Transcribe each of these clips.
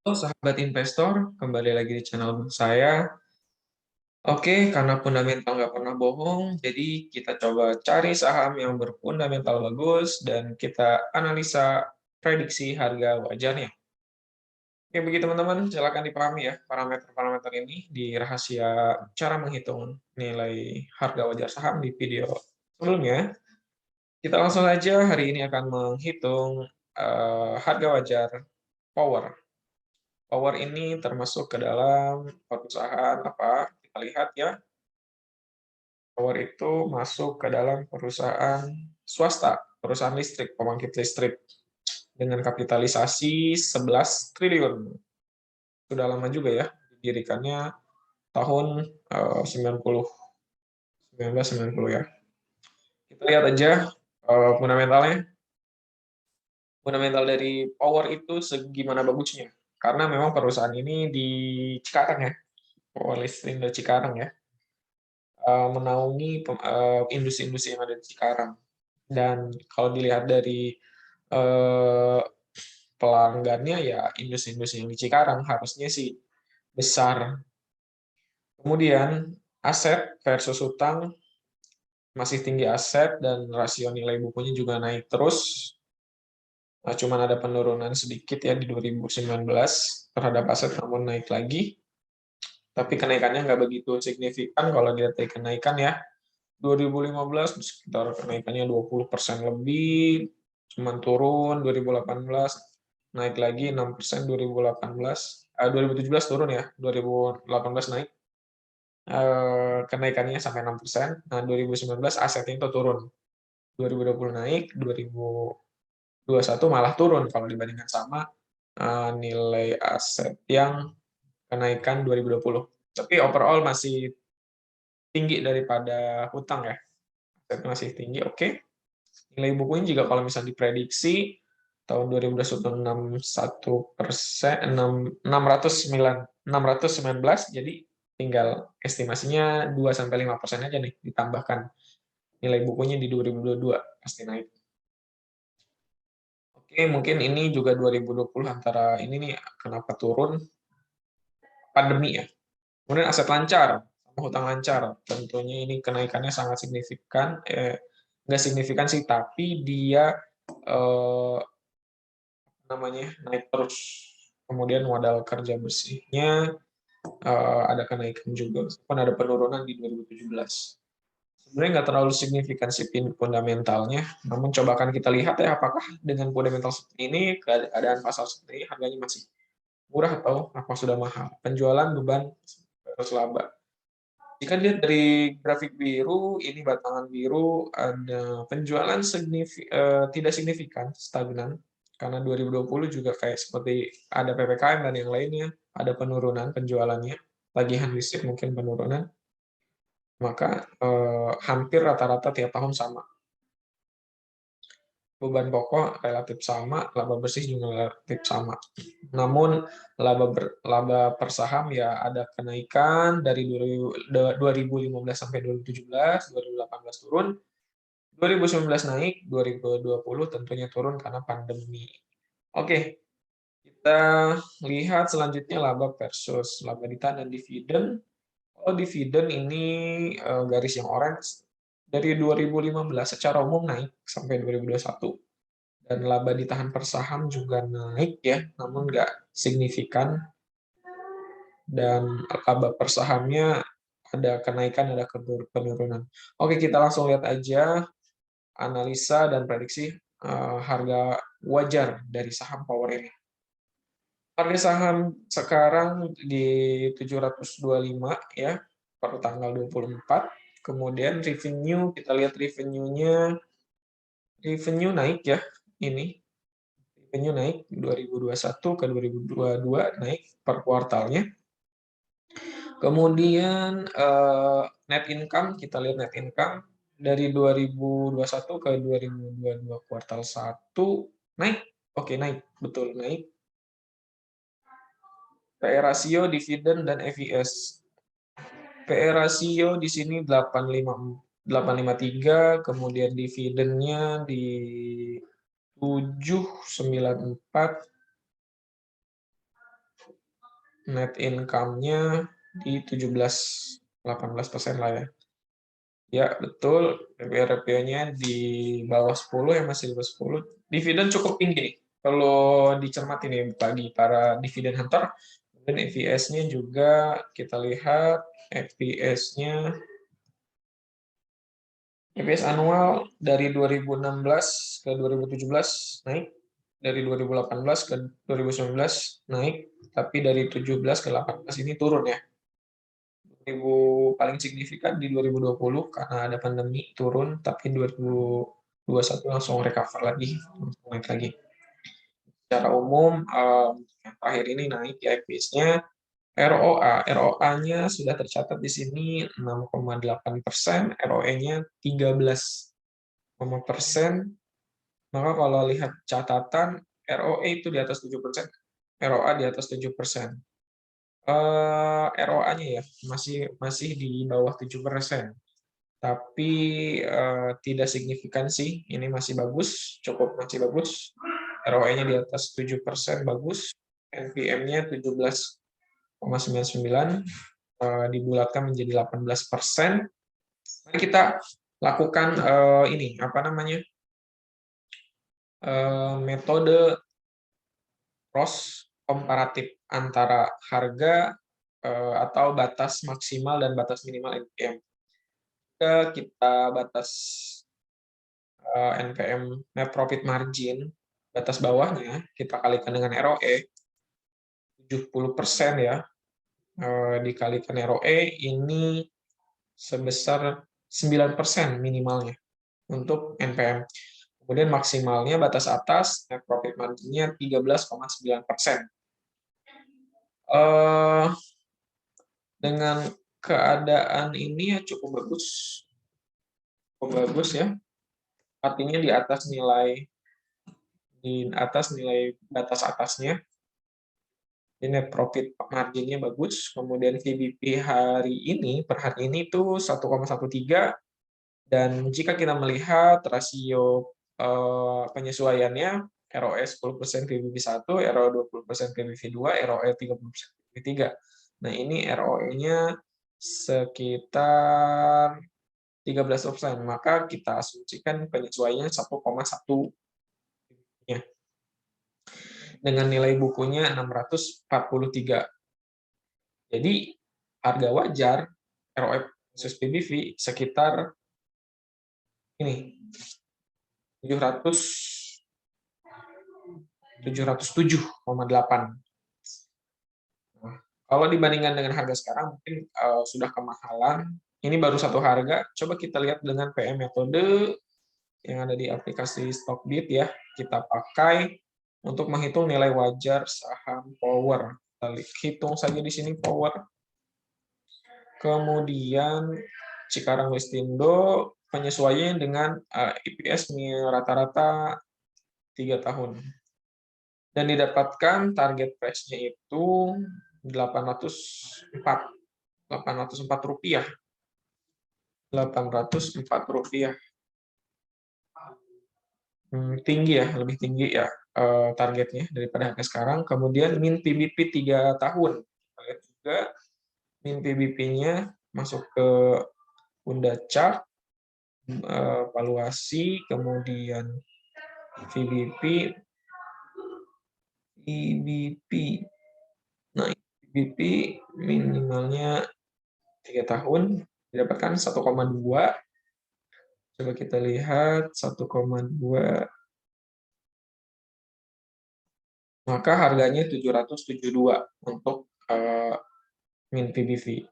Halo sahabat investor, kembali lagi di channel saya. Oke, karena fundamental nggak pernah bohong, jadi kita coba cari saham yang berfundamental bagus dan kita analisa prediksi harga wajarnya. Oke, bagi teman-teman, silakan dipahami ya parameter-parameter ini di rahasia cara menghitung nilai harga wajar saham di video sebelumnya. Kita langsung saja hari ini akan menghitung harga wajar Power. Power ini termasuk ke dalam perusahaan apa? Kita lihat ya, Power itu masuk ke dalam perusahaan swasta, perusahaan listrik, pembangkit listrik dengan kapitalisasi 11 triliun. Sudah lama juga ya, didirikannya tahun 1990 ya. Kita lihat aja fundamentalnya. Fundamental dari Power itu segimana bagusnya. Karena memang perusahaan ini di Cikarang ya, Power Listrik di Cikarang ya. Menaungi industri-industri yang ada di Cikarang. Dan kalau dilihat dari eh, pelanggannya ya industri-industri yang di Cikarang harusnya sih besar. Kemudian aset versus utang masih tinggi aset dan rasio nilai bukunya juga naik terus. Nah, cuman ada penurunan sedikit ya di 2019 terhadap aset namun naik lagi. Tapi kenaikannya nggak begitu signifikan kalau dilihat dari kenaikan ya. 2015 sekitar kenaikannya 20% lebih, cuman turun. 2018 naik lagi 6%. 2017 turun ya, 2018 naik, kenaikannya sampai 6%. Nah, 2019 asetnya itu turun, 2020 naik, 2021 malah turun kalau dibandingkan sama nilai aset yang kenaikan 2020. Tapi overall masih tinggi daripada hutang ya, aset masih tinggi, oke. Nilai bukunya juga kalau misalnya diprediksi tahun 2021 619, jadi tinggal estimasinya 2-5% aja nih ditambahkan nilai bukunya di 2022 pasti naik. Oke, mungkin ini juga 2020 antara ini nih kenapa turun, pandemi ya. Kemudian aset lancar sama hutang lancar, tentunya ini kenaikannya sangat signifikan, nggak signifikan sih, tapi dia namanya naik terus. Kemudian modal kerja bersihnya ada kenaikan juga, pun ada penurunan di 2017. Sebenarnya nggak terlalu signifikan sih fundamentalnya, namun coba akan kita lihat ya apakah dengan fundamental seperti ini, keadaan pasar seperti ini, harganya masih murah atau apa sudah mahal. Penjualan beban versus laba. Jika dilihat dari grafik biru, ini batangan biru, ada penjualan tidak signifikan, stagnan. Karena 2020 juga kayak seperti ada PPKM dan yang lainnya, ada penurunan penjualannya, tagihan listrik mungkin penurunan, maka hampir rata-rata tiap tahun sama. Beban pokok relatif sama, laba bersih juga relatif sama. Namun laba per saham ya ada kenaikan dari 2015 sampai 2017, 2018 turun, 2019 naik, 2020 tentunya turun karena pandemi. Oke, kita lihat selanjutnya laba versus laba ditahan dan dividen. Kalau dividen ini garis yang orange dari 2015 secara umum naik sampai 2021. Dan laba ditahan per saham juga naik ya, namun nggak signifikan. Dan laba per sahamnya ada kenaikan, ada penurunan. Oke, kita langsung lihat aja analisa dan prediksi harga wajar dari saham Power ini. Harga saham sekarang di 725 ya, per tanggal 24. Kemudian revenue, kita lihat revenue naik ya, ini revenue naik 2021 ke 2022 naik per kuartalnya. Kemudian net income, kita lihat net income dari 2021 ke 2022 kuartal 1 naik. Oke, naik, betul naik. PE rasio, dividen dan EPS. PE rasio di sini 853, kemudian dividennya di 794. net income-nya di 17-18% lah ya. Ya, betul. PBR-nya di bawah 10 ya, masih di bawah 10. Dividen cukup tinggi nih. Kalau dicermati nih bagi para dividen hunter, dan EPS-nya juga kita lihat EPS-nya EPS annual dari 2016 ke 2017 naik, dari 2018 ke 2019 naik, tapi dari 17 ke 18 ini turun ya. Paling signifikan di 2020 karena ada pandemi turun, tapi 2021 langsung recover lagi, naik lagi. Secara umum yang terakhir ini naik ya EPS-nya. ROA-nya sudah tercatat di sini 6,8%, ROE-nya 13% maka kalau lihat catatan ROE itu di atas 7%, ROA di atas 7%. ROA-nya ya masih di bawah 7%. Tapi tidak signifikan sih, ini masih bagus, masih bagus. ROE-nya di atas 7% bagus, NPM-nya 17,99 dibulatkan menjadi 18%. Mari kita lakukan ini apa namanya? Metode cross komparatif antara harga atau batas maksimal dan batas minimal NPM. Jika kita batas NPM net profit margin, batas bawahnya kita kalikan dengan ROE 70% ya, dikalikan ROE ini sebesar 9% minimalnya untuk NPM. Kemudian maksimalnya batas atas net profit margin-nya 13,9%. Dengan keadaan ini ya cukup bagus ya. Artinya di atas nilai batas atasnya. Ini net profit margin-nya bagus. Kemudian VBP per hari ini itu 1,13, dan jika kita melihat rasio penyesuaiannya ROE 10% PBB 1, ROE 20% PBB 2, ROE 30% PBB 3. Nah, ini ROE-nya sekitar 13%, maka kita asumsikan penyesuaiannya 1,1 ya. Dengan nilai bukunya 643. Jadi harga wajar ROE versus PBV sekitar ini 707,8. Nah, kalau dibandingkan dengan harga sekarang mungkin sudah kemahalan. Ini baru satu harga. Coba kita lihat dengan PM metode yang ada di aplikasi Stockbit ya. Kita pakai untuk menghitung nilai wajar saham Power. Kita hitung saja di sini Power. Kemudian Cikarang Listindo penyesuaian dengan EPS rata-rata 3 tahun. Dan didapatkan target price-nya itu 804 rupiah. 804 rupiah. Tinggi ya, lebih tinggi ya targetnya daripada harga sekarang. Kemudian min PBP 3 tahun. Kita lihat juga min PBP-nya masuk ke Bunda Chart, valuasi, kemudian VBP. Nah, VBP minimalnya 3 tahun, didapatkan 1,2. Coba kita lihat 1,2. Maka harganya 772 untuk min PBV.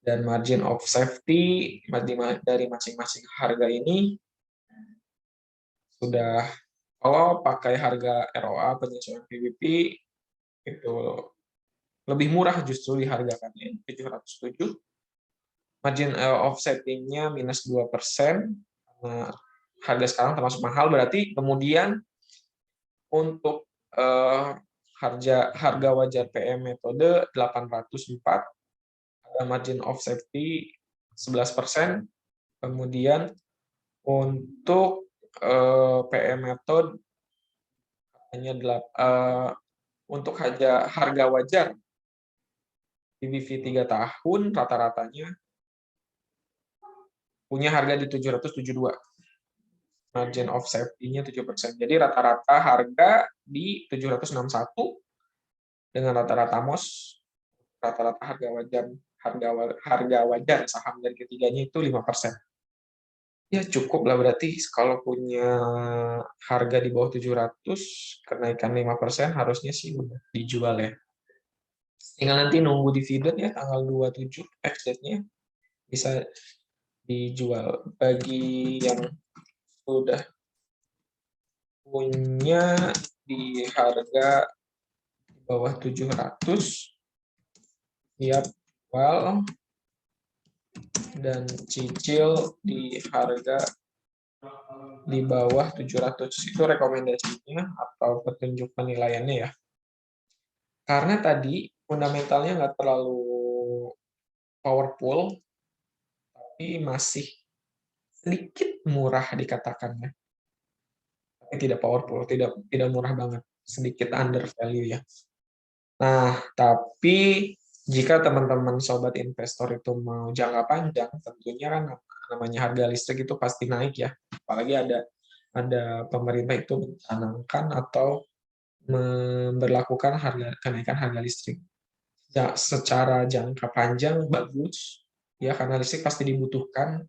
Dan margin of safety dari masing-masing harga ini sudah, kalau pakai harga ROA penyesuaian PBP itu lebih murah justru dihargakannya 707. Margin of safety-nya minus 2%. Harga sekarang termasuk mahal, berarti kemudian untuk harga wajar PM metode 804, ada margin of safety 11%. Kemudian untuk PM metode hanya untuk harga wajar PBV 3 tahun rata-ratanya punya harga di 772. Margin of safety-nya 7%. Jadi rata-rata harga di 761 dengan rata-rata MOS, rata-rata harga wajar saham dari ketiganya itu 5%. Ya cukup lah berarti kalau punya harga di bawah 700, kenaikan 5% harusnya sih udah dijual ya. Tinggal nanti nunggu dividen ya tanggal 27 ex-date-nya bisa dijual. Bagi yang sudah punya di harga di bawah 700 siap jual dan cicil di harga di bawah 700 itu rekomendasinya atau petunjuk penilaiannya ya. Karena tadi fundamentalnya nggak terlalu powerful, tapi masih sedikit murah dikatakannya. Tapi tidak powerful, tidak murah banget, sedikit under value ya. Nah, tapi jika teman-teman sobat investor itu mau jangka panjang, tentunya kan namanya harga listrik itu pasti naik ya. Apalagi ada pemerintah itu mencanangkan atau memberlakukan kenaikan harga listrik. Ya, secara jangka panjang bagus ya karena listrik pasti dibutuhkan.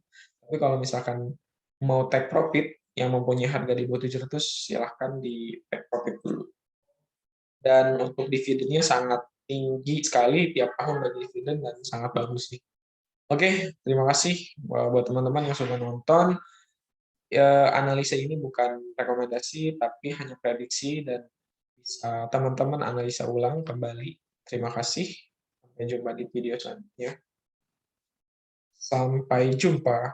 Tapi kalau misalkan mau take profit yang mempunyai harga di bawah 700 silahkan di take profit dulu. Dan untuk dividennya sangat tinggi sekali tiap tahun bagi dividen dan sangat bagus sih. Oke, terima kasih buat teman-teman yang sudah nonton. Ya, analisa ini bukan rekomendasi tapi hanya prediksi dan bisa teman-teman analisa ulang kembali. Terima kasih. Sampai jumpa di video selanjutnya. Sampai jumpa.